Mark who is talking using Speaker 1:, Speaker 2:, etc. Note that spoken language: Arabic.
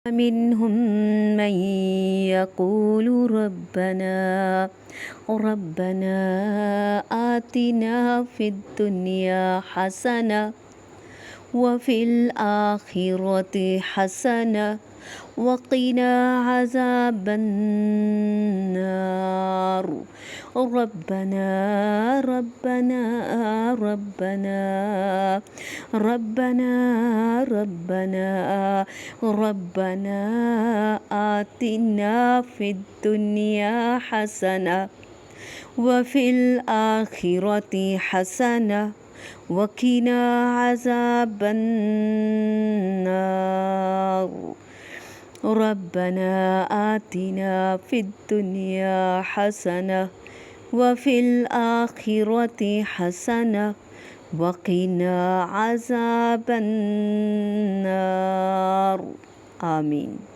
Speaker 1: منهم من يقول ربنا آتنا في الدنيا حسنة وفي الآخرة حسنة وقنا عذاب النار. ربنا ربنا ربنا ربنا ربنا ربنا آتنا في الدنيا حسنة وفي الآخرة حسنة وقنا عذاب النار. ربنا آتنا في الدنيا حسنة وفي الآخرة حسنة وقنا عذاب النار. آمين.